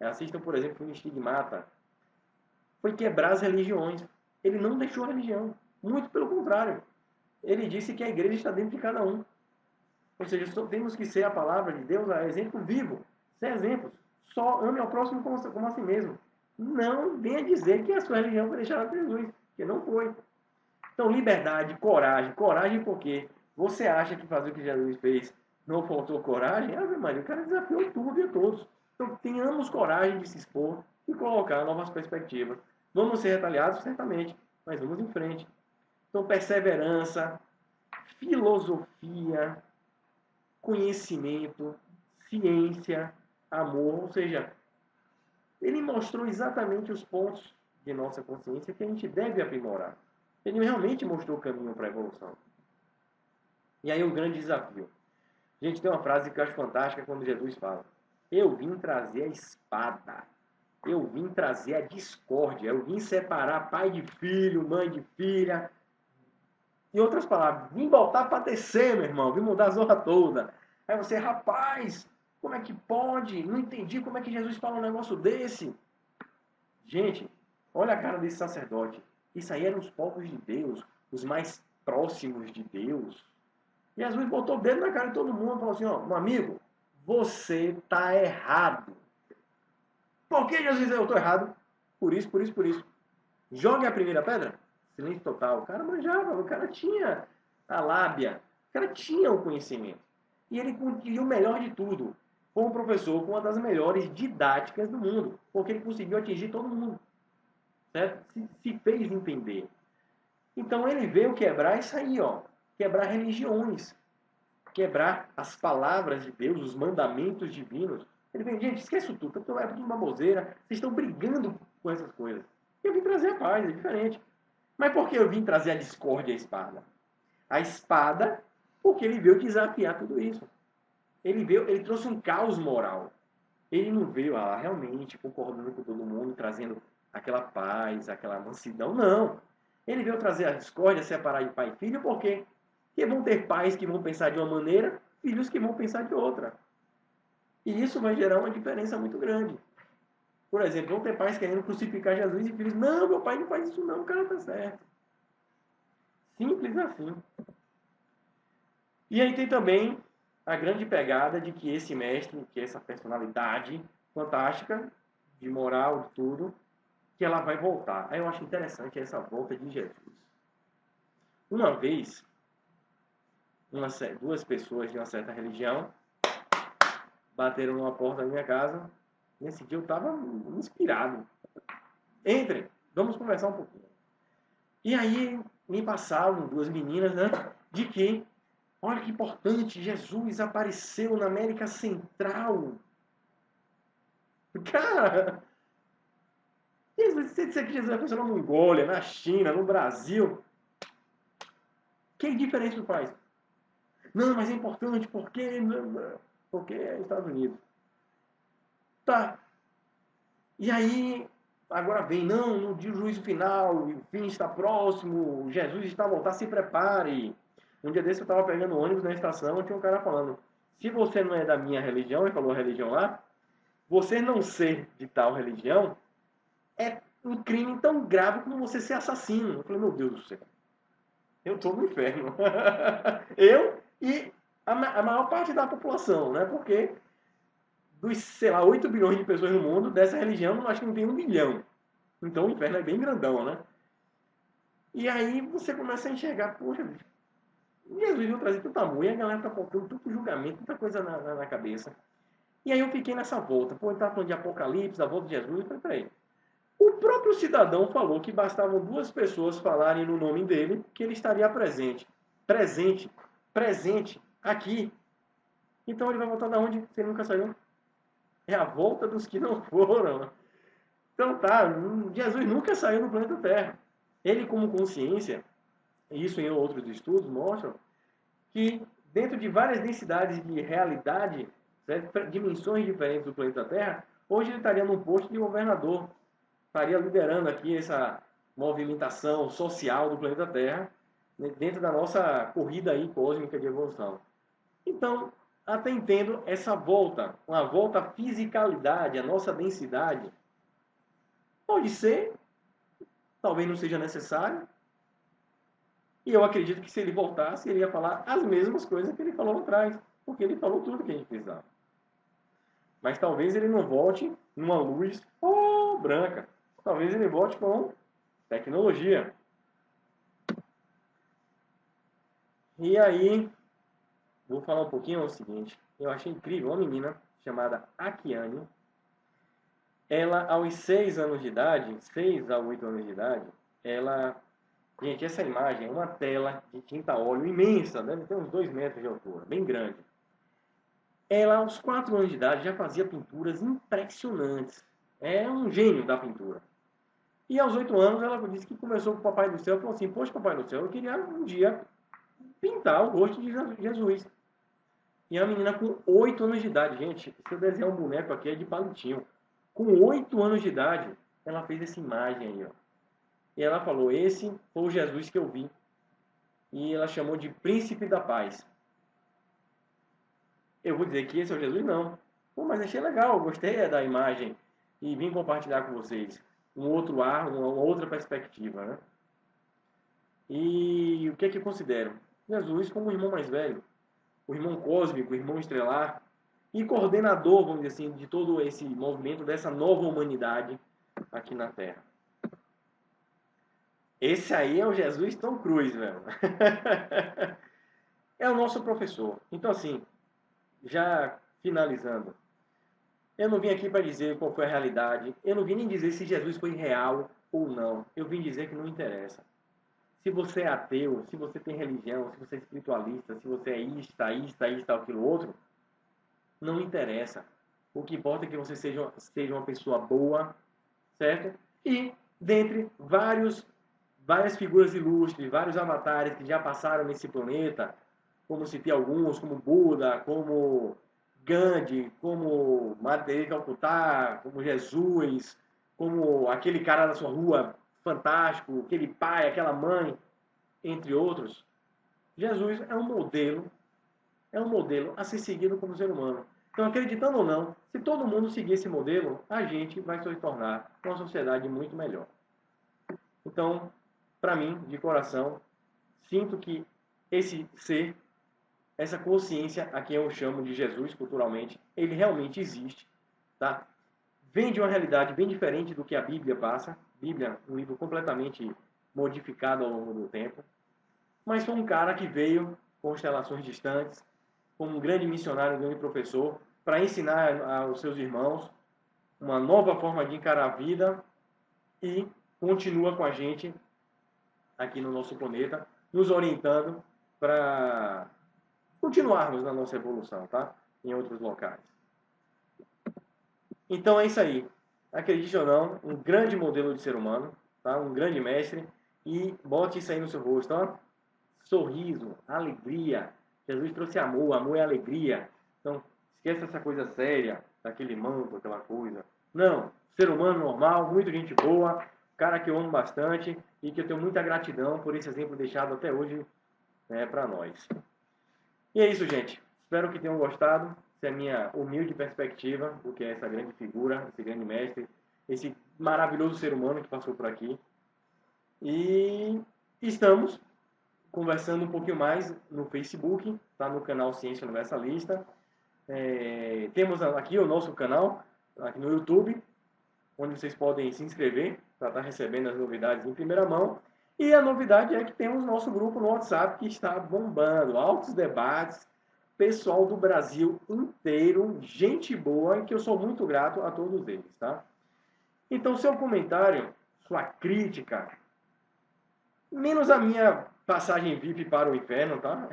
assistam, por exemplo, o Estigmata, foi quebrar as religiões. Ele não deixou a religião. Muito pelo contrário. Ele disse que a igreja está dentro de cada um. Ou seja, só temos que ser a palavra de Deus, a exemplo vivo. Ser exemplos. Só ame ao próximo como a si mesmo. Não venha dizer que a sua religião foi deixada por Jesus. Porque não foi. Então, liberdade, coragem. Coragem porque você acha que fazer o que Jesus fez não faltou coragem? Ave Maria, o cara desafiou tudo e a todos. Então, tenhamos coragem de se expor e colocar novas perspectivas. Vamos ser retaliados? Certamente. Mas vamos em frente. Então, perseverança, filosofia, conhecimento, ciência, amor. Ou seja, ele mostrou exatamente os pontos de nossa consciência que a gente deve aprimorar. Ele realmente mostrou o caminho para a evolução. E aí o grande desafio. A gente tem uma frase que eu acho fantástica quando Jesus fala: eu vim trazer a espada. Eu vim trazer a discórdia. Eu vim separar pai de filho, mãe de filha. Em outras palavras, vim botar para descer, meu irmão. Vim mudar a zorra toda. Aí você, rapaz, Como é que pode? Não entendi como é que Jesus fala um negócio desse. Gente, olha a cara desse sacerdote. Isso aí eram os povos de Deus, os mais próximos de Deus. Jesus botou o dedo na cara de todo mundo e falou assim, ó, meu amigo, você está errado. Por que Jesus eu estou errado? Por isso, por isso, por isso. Jogue a primeira pedra. Silêncio total. O cara manjava, o cara tinha a lábia, o cara tinha o conhecimento. E ele conseguiu o melhor de tudo. Foi um professor com uma das melhores didáticas do mundo, porque ele conseguiu atingir todo mundo. Certo? Se fez entender. Então ele veio quebrar isso aí, ó. Quebrar religiões. Quebrar as palavras de Deus, os mandamentos divinos. Ele veio, gente, esquece tudo. É tudo uma bozeira. Vocês estão brigando com essas coisas. Eu vim trazer a paz, é diferente. Mas por que eu vim trazer a discórdia e a espada? A espada, porque ele veio desafiar tudo isso. Ele trouxe um caos moral. Ele não veio realmente concordando com todo mundo, trazendo aquela paz, aquela mansidão. Não. Ele veio trazer a discórdia, separar de pai e filho, por quê? Porque vão ter pais que vão pensar de uma maneira, filhos que vão pensar de outra. E isso vai gerar uma diferença muito grande. Por exemplo, vão ter pais querendo crucificar Jesus e filhos, não, meu pai não faz isso não, o cara tá certo. Simples assim. E aí tem também a grande pegada de que esse mestre, que essa personalidade fantástica, de moral, de tudo, que ela vai voltar. Aí eu acho interessante essa volta de Jesus. Uma vez, duas pessoas de uma certa religião bateram numa porta da minha casa. Nesse dia eu estava inspirado. Entrem, vamos conversar um pouquinho. E aí me passaram duas meninas, né, de que, olha que importante, Jesus apareceu na América Central. Cara, você disser que Jesus apareceu na Mongólia, na China, no Brasil, que diferença isso faz? Não, mas é importante porque é Estados Unidos. Tá. E aí, agora vem, não, no dia do juízo final, o fim está próximo, Jesus está a voltar, se prepare. Um dia desse eu estava pegando ônibus na estação, tinha um cara falando, se você não é da minha religião, ele falou a religião lá, você não ser de tal religião é um crime tão grave como você ser assassino. Eu falei, meu Deus do céu, eu estou no inferno. Eu e a maior parte da população, né? Porque dos, sei lá, 8 bilhões de pessoas no mundo, dessa religião, eu acho que não tem 1 bilhão. Então o inferno é bem grandão, né? E aí você começa a enxergar, poxa, Jesus veio trazer tanta amor, e a galera tá colocando tanto julgamento, tanta coisa na cabeça. E aí eu fiquei nessa volta. Pô, ele tá falando de Apocalipse, da volta de Jesus, eu falei, peraí. O próprio cidadão falou que bastavam duas pessoas falarem no nome dele que ele estaria presente. Presente. Presente. Aqui. Então ele vai voltar da onde? Se ele nunca saiu? É a volta dos que não foram. Então tá, Jesus nunca saiu do planeta Terra. Ele como consciência, e isso em outros estudos mostram, que dentro de várias densidades de realidade, certo? Dimensões diferentes do planeta Terra, hoje ele estaria num posto de governador, estaria liderando aqui essa movimentação social do planeta Terra, dentro da nossa corrida aí cósmica de evolução. Então, até entendo essa volta, uma volta à fisicalidade, à nossa densidade. Pode ser, talvez não seja necessário. E eu acredito que se ele voltasse, ele ia falar as mesmas coisas que ele falou lá atrás, porque ele falou tudo que a gente precisava. Mas talvez ele não volte numa luz branca. Talvez ele volte com tecnologia. E aí, vou falar um pouquinho o seguinte. Eu achei incrível uma menina chamada Akiane. Ela, aos 6 anos de idade, 6 a 8 anos de idade, ela... Gente, essa imagem é uma tela de tinta a óleo imensa, deve ter uns 2 metros de altura, bem grande. Ela, aos 4 anos de idade, já fazia pinturas impressionantes. É um gênio da pintura. E aos 8 anos, ela disse que começou com o Papai do Céu e falou assim, poxa, Papai do Céu, eu queria um dia pintar o rosto de Jesus. E a menina com 8 anos de idade, gente, se eu desenhar um boneco aqui é de palitinho. Com 8 anos de idade, ela fez essa imagem aí, ó. E ela falou, esse foi o Jesus que eu vi. E ela chamou de Príncipe da Paz. Eu vou dizer que esse é o Jesus? Não. Pô, mas achei legal, gostei da imagem e vim compartilhar com vocês um outro ar, uma outra perspectiva, né? E o que é que eu considero? Jesus como o irmão mais velho, o irmão cósmico, o irmão estrelar e coordenador, vamos dizer assim, de todo esse movimento dessa nova humanidade aqui na Terra. Esse aí é o Jesus Tom Cruise, velho. É o nosso professor. Então, assim, já finalizando, eu não vim aqui para dizer qual foi a realidade, eu não vim nem dizer se Jesus foi real ou não. Eu vim dizer que não interessa. Se você é ateu, se você tem religião, se você é espiritualista, se você é isto, aquilo outro, não interessa. O que importa é que você seja uma pessoa boa, certo? E dentre várias figuras ilustres, vários avatares que já passaram nesse planeta, como citei alguns, como Buda, como Gandhi, como Madre de Calcutá, como Jesus, como aquele cara da sua rua fantástico, aquele pai, aquela mãe, entre outros. Jesus é um modelo a ser seguido como ser humano. Então, acreditando ou não, se todo mundo seguir esse modelo, a gente vai se tornar uma sociedade muito melhor. Então, para mim, de coração, sinto que esse ser, essa consciência, a quem eu chamo de Jesus culturalmente, ele realmente existe, tá? Vem de uma realidade bem diferente do que a Bíblia passa. Bíblia, um livro completamente modificado ao longo do tempo. Mas foi um cara que veio constelações distantes, como um grande missionário, um grande professor, para ensinar aos seus irmãos uma nova forma de encarar a vida e continua com a gente aqui no nosso planeta, nos orientando para continuarmos na nossa evolução, tá? Em outros locais. Então é isso aí. Acredite ou não, um grande modelo de ser humano, tá? Um grande mestre. E bote isso aí no seu rosto, ó. Sorriso, alegria. Jesus trouxe amor, amor é alegria. Então, esqueça essa coisa séria, daquele manto, aquela coisa. Não, ser humano normal, muito gente boa, cara que eu amo bastante e que eu tenho muita gratidão por esse exemplo deixado até hoje, né, para nós. E é isso, gente. Espero que tenham gostado. Essa é a minha humilde perspectiva, do que é essa grande figura, esse grande mestre, esse maravilhoso ser humano que passou por aqui. E estamos conversando um pouquinho mais no Facebook, tá no canal Ciência Universalista. Temos aqui o nosso canal, aqui no YouTube, onde vocês podem se inscrever para estar recebendo as novidades em primeira mão. E a novidade é que temos nosso grupo no WhatsApp que está bombando, altos debates, pessoal do Brasil inteiro, gente boa, e que eu sou muito grato a todos eles, tá? Então, seu comentário, sua crítica, menos a minha passagem VIP para o inferno, tá?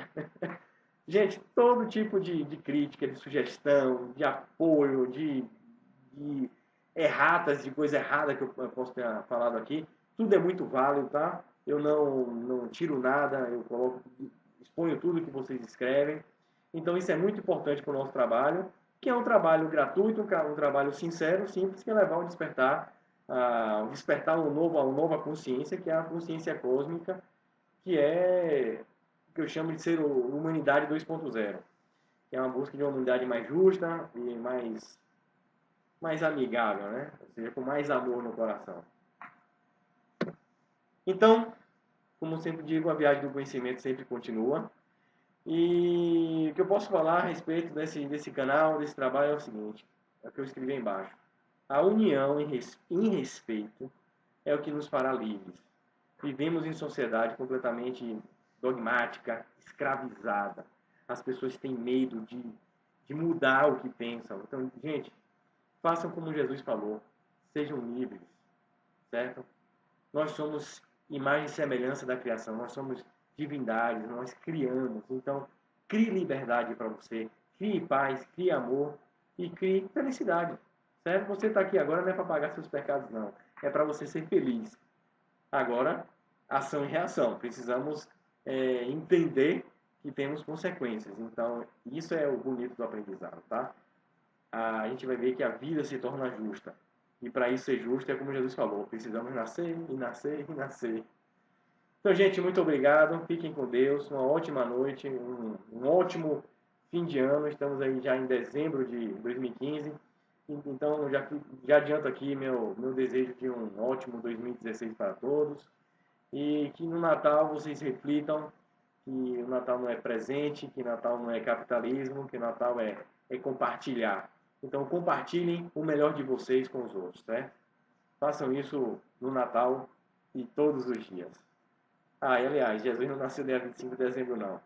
Gente, todo tipo de crítica, de sugestão, de apoio, de erratas, de coisa errada que eu posso ter falado aqui, tudo é muito válido, tá? Eu não tiro nada, eu exponho tudo que vocês escrevem. Então isso é muito importante para o nosso trabalho, que é um trabalho gratuito, um trabalho sincero, simples, que é levar ao despertar, uma nova consciência, que é a consciência cósmica, que é o que eu chamo de ser humanidade 2.0, que é uma busca de uma humanidade mais justa e mais amigável, né? Ou seja, com mais amor no coração. Então, como sempre digo, a viagem do conhecimento sempre continua. E o que eu posso falar a respeito desse canal, desse trabalho é o seguinte, é o que eu escrevi aí embaixo. A união em respeito é o que nos fará livres. Vivemos em sociedade completamente dogmática, escravizada. As pessoas têm medo de mudar o que pensam. Então, gente, façam como Jesus falou. Sejam livres, certo? Nós somos imagem e semelhança da criação. Nós somos divindades, nós criamos. Então, crie liberdade para você. Crie paz, crie amor e crie felicidade. Certo? Você está aqui agora não é para pagar seus pecados, não. É para você ser feliz. Agora, ação e reação. Precisamos entender que temos consequências. Então, isso é o bonito do aprendizado, tá? A gente vai ver que a vida se torna justa. E para isso ser justo, é como Jesus falou, precisamos nascer e nascer e nascer. Então, gente, muito obrigado. Fiquem com Deus. Uma ótima noite, um ótimo fim de ano, estamos aí já em dezembro de 2015. Então, já adianto aqui meu desejo de um ótimo 2016 para todos. E que no Natal vocês reflitam que o Natal não é presente, que Natal não é capitalismo, que Natal é compartilhar. Então, compartilhem o melhor de vocês com os outros, certo? Façam isso no Natal e todos os dias. Ah, e aliás, Jesus não nasceu dia 25 de dezembro, não.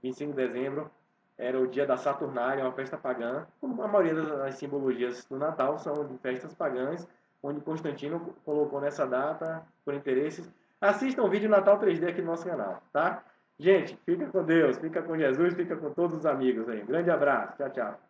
25 de dezembro era o dia da Saturnália, uma festa pagã. Como a maioria das simbologias do Natal são de festas pagãs, onde Constantino colocou nessa data por interesses. Assistam o vídeo Natal 3D aqui no nosso canal, tá? Gente, fica com Deus, fica com Jesus, fica com todos os amigos aí. Um grande abraço, tchau, tchau.